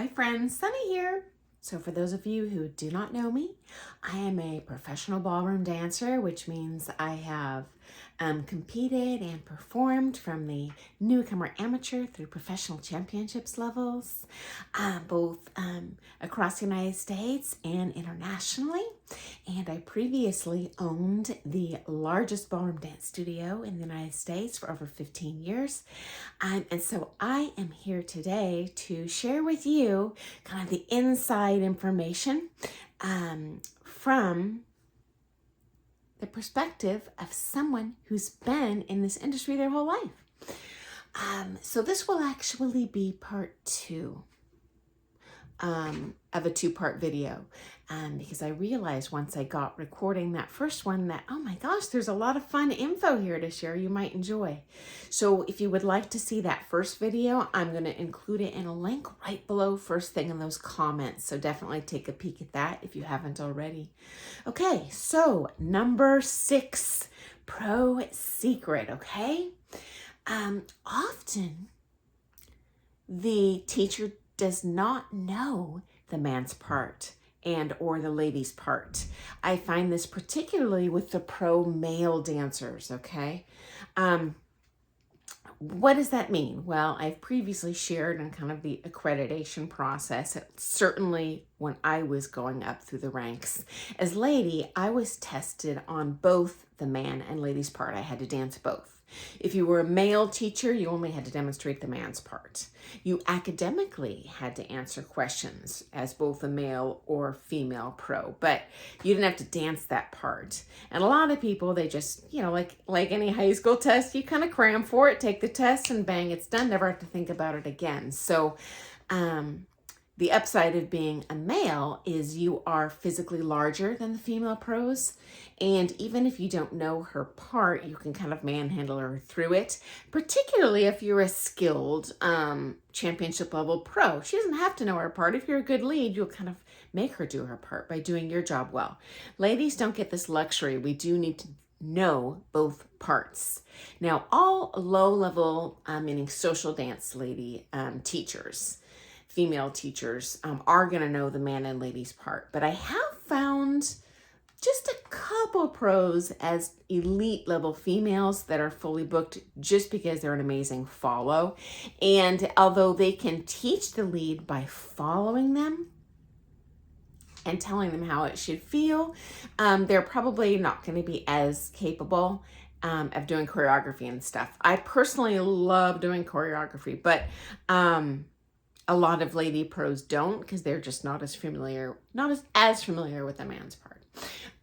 Hi friends, Sunny here. So for those of you who do not know me, I am a professional ballroom dancer, which means I have competed and performed from the newcomer amateur through professional championships levels, both across the United States and internationally. And I previously owned the largest ballroom dance studio in the United States for over 15 years. And so I am here today to share with you kind of the inside information from the perspective of someone who's been in this industry their whole life. So this will actually be part two of a two-part video because I realized once I got recording that first one that, oh my gosh, there's a lot of fun info here to share you might enjoy. So if you would like to see that first video, I'm going to include it in a link right below first thing in those comments. So definitely take a peek at that if you haven't already. Okay, so number 6, pro secret, okay? Often the teacher does not know the man's part and or the lady's part. I find this particularly with the pro male dancers, okay? What does that mean? Well, I've previously shared in kind of the accreditation process, certainly when I was going up through the ranks. As lady, I was tested on both the man and lady's part. I had to dance both. If you were a male teacher, you only had to demonstrate the man's part. You academically had to answer questions as both a male or female pro, but you didn't have to dance that part. And a lot of people, they just, like any high school test, you kind of cram for it, take the test, and bang, it's done. Never have to think about it again. So, the upside of being a male is you are physically larger than the female pros. And even if you don't know her part, you can kind of manhandle her through it, particularly if you're a skilled championship level pro. She doesn't have to know her part. If you're a good lead, you'll kind of make her do her part by doing your job well. Ladies don't get this luxury. We do need to know both parts. Now, all low-level, meaning social dance lady teachers, female teachers are going to know the man and lady's part. But I have found just a couple pros as elite level females that are fully booked just because they're an amazing follow. And although they can teach the lead by following them and telling them how it should feel, they're probably not going to be as capable of doing choreography and stuff. I personally love doing choreography, but a lot of lady pros don't because they're just not as familiar with the man's part.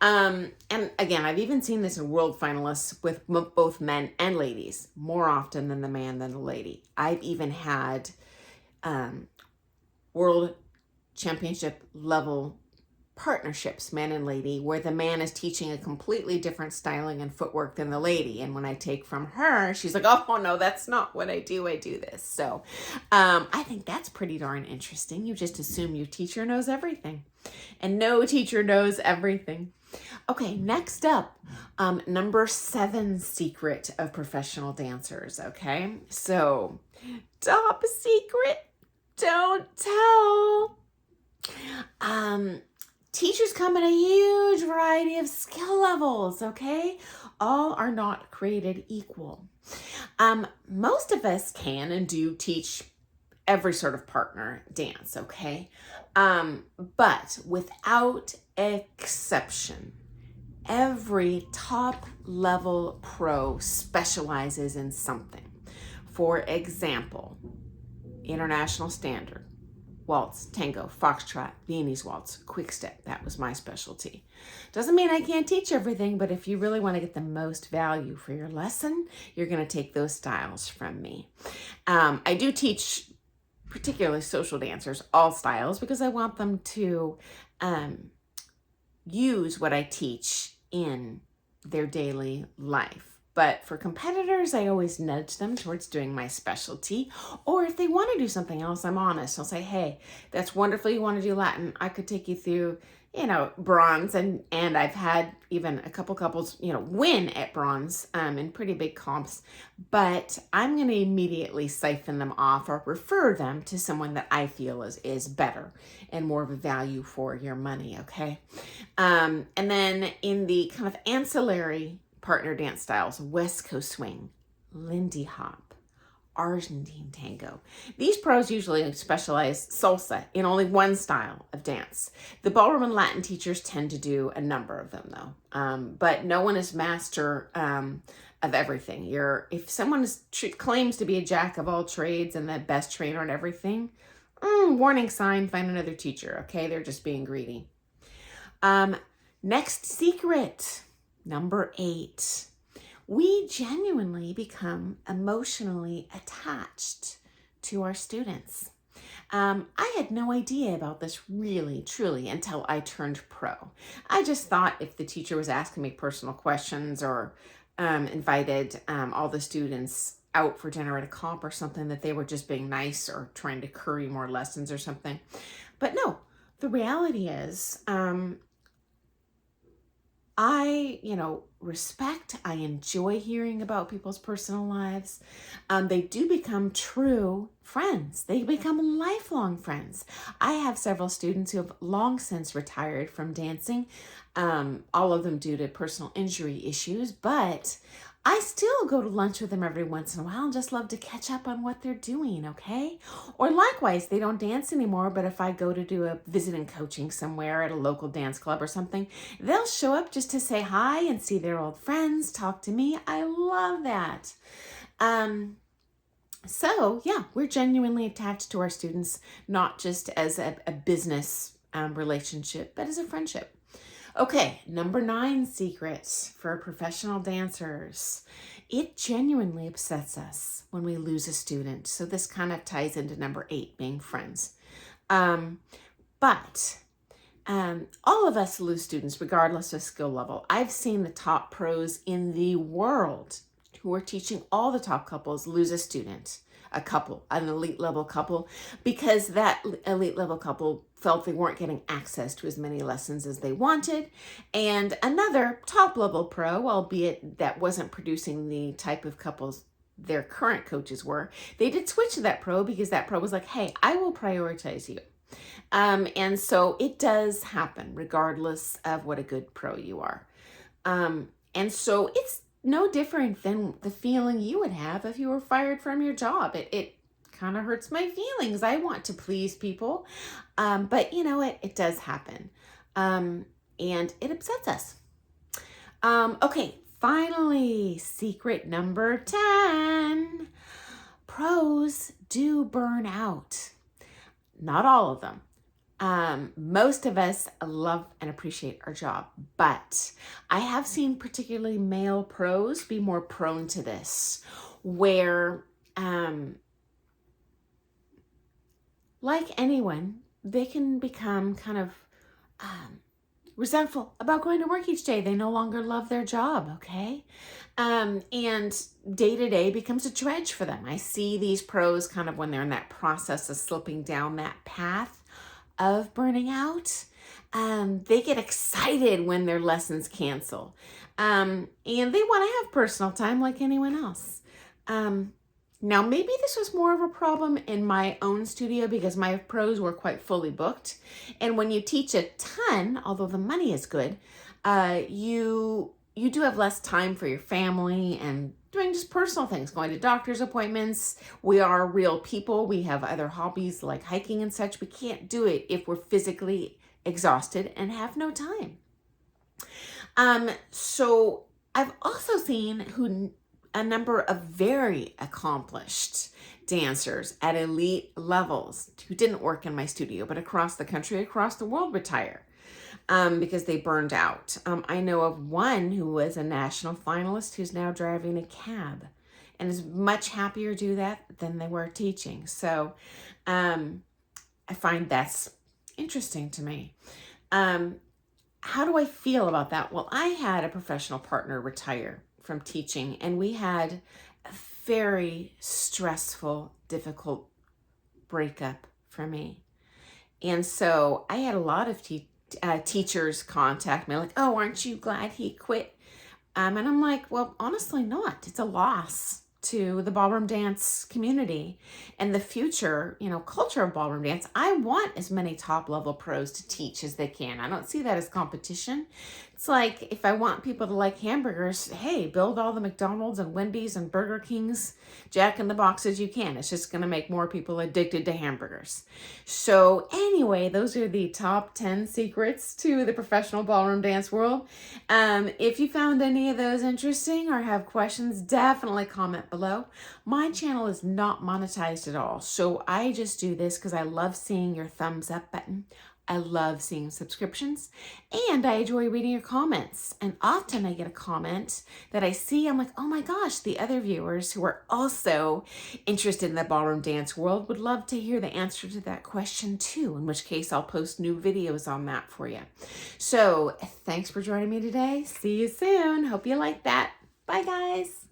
And again, I've even seen this in world finalists with both men and ladies more often than the man than the lady. I've even had world championship level partnerships, man and lady, where the man is teaching a completely different styling and footwork than the lady. And when I take from her, she's like, oh no, that's not what I do. I do this. So I think that's pretty darn interesting. You just assume your teacher knows everything. And no teacher knows everything. Okay, next up, number 7 secret of professional dancers, okay? So, top secret, don't tell. Teachers come in a huge variety of skill levels, okay? All are not created equal. Most of us can and do teach every sort of partner dance, okay? But without exception, every top level pro specializes in something. For example, international standard, waltz, tango, foxtrot, Viennese waltz, quickstep. That was my specialty. Doesn't mean I can't teach everything, but if you really want to get the most value for your lesson, you're going to take those styles from me. I do teach particularly social dancers, all styles, because I want them to use what I teach in their daily life. But for competitors, I always nudge them towards doing my specialty. Or if they want to do something else, I'm honest. I'll say, hey, that's wonderful. You want to do Latin. I could take you through, bronze. And I've had even a couple couples, win at bronze in pretty big comps. But I'm going to immediately siphon them off or refer them to someone that I feel is better and more of a value for your money, okay? And then in the kind of ancillary partner dance styles, West Coast swing, Lindy hop, Argentine tango. These pros usually specialize salsa in only one style of dance. The ballroom and Latin teachers tend to do a number of them though, but no one is master of everything. If someone claims to be a jack of all trades and the best trainer on everything, warning sign, find another teacher, okay? They're just being greedy. Next secret, number 8. We genuinely become emotionally attached to our students. I had no idea about this really, truly until I turned pro. I just thought if the teacher was asking me personal questions or invited all the students out for dinner at a comp or something, that they were just being nice or trying to curry more lessons or something. But no, the reality is I, respect, I enjoy hearing about people's personal lives. They do become true friends. They become lifelong friends. I have several students who have long since retired from dancing, all of them due to personal injury issues, but I still go to lunch with them every once in a while and just love to catch up on what they're doing, okay? Or likewise, they don't dance anymore, but if I go to do a visiting coaching somewhere at a local dance club or something, they'll show up just to say hi and see their old friends, talk to me. I love that. So yeah, we're genuinely attached to our students, not just as a business relationship, but as a friendship. Okay, number 9 secrets for professional dancers. It genuinely upsets us when we lose a student. So this kind of ties into number 8, being friends. But all of us lose students regardless of skill level. I've seen the top pros in the world who are teaching all the top couples lose a student. An elite level couple, because that elite level couple felt they weren't getting access to as many lessons as they wanted. And another top level pro, albeit that wasn't producing the type of couples their current coaches were, they did switch to that pro because that pro was like, hey, I will prioritize you. And so it does happen regardless of what a good pro you are. And so it's no different than the feeling you would have if you were fired from your job. It kind of hurts my feelings. I want to please people. But it does happen. And it upsets us. Okay, finally, secret number 10. Pros do burn out. Not all of them. Most of us love and appreciate our job, but I have seen particularly male pros be more prone to this, where, like anyone, they can become kind of resentful about going to work each day. They no longer love their job, okay? And day to day becomes a dredge for them. I see these pros kind of when they're in that process of slipping down that path of burning out. They get excited when their lessons cancel. And they want to have personal time like anyone else. Now, maybe this was more of a problem in my own studio because my pros were quite fully booked. And when you teach a ton, although the money is good, you do have less time for your family and doing just personal things, going to doctor's appointments. We are real people. We have other hobbies like hiking and such. We can't do it if we're physically exhausted and have no time. So I've also seen a number of very accomplished dancers at elite levels who didn't work in my studio, but across the country, across the world retire. Because they burned out. I know of one who was a national finalist who's now driving a cab and is much happier to do that than they were teaching. So I find that's interesting to me. How do I feel about that? Well, I had a professional partner retire from teaching, and we had a very stressful, difficult breakup for me. And so I had a lot of teachers contact me like, oh, aren't you glad he quit? And I'm like, well, honestly not. It's a loss to the ballroom dance community and the future, culture of ballroom dance. I want as many top level pros to teach as they can. I don't see that as competition. It's like, if I want people to like hamburgers, hey, build all the McDonald's and Wendy's and Burger King's, Jack in the Boxes you can. It's just going to make more people addicted to hamburgers. So anyway, those are the top 10 secrets to the professional ballroom dance world. If you found any of those interesting or have questions, definitely comment below. My channel is not monetized at all, so I just do this because I love seeing your thumbs up button. I love seeing subscriptions, and I enjoy reading your comments. And often I get a comment that I see, I'm like, oh my gosh, the other viewers who are also interested in the ballroom dance world would love to hear the answer to that question too, in which case I'll post new videos on that for you. So thanks for joining me today. See you soon. Hope you like that. Bye guys.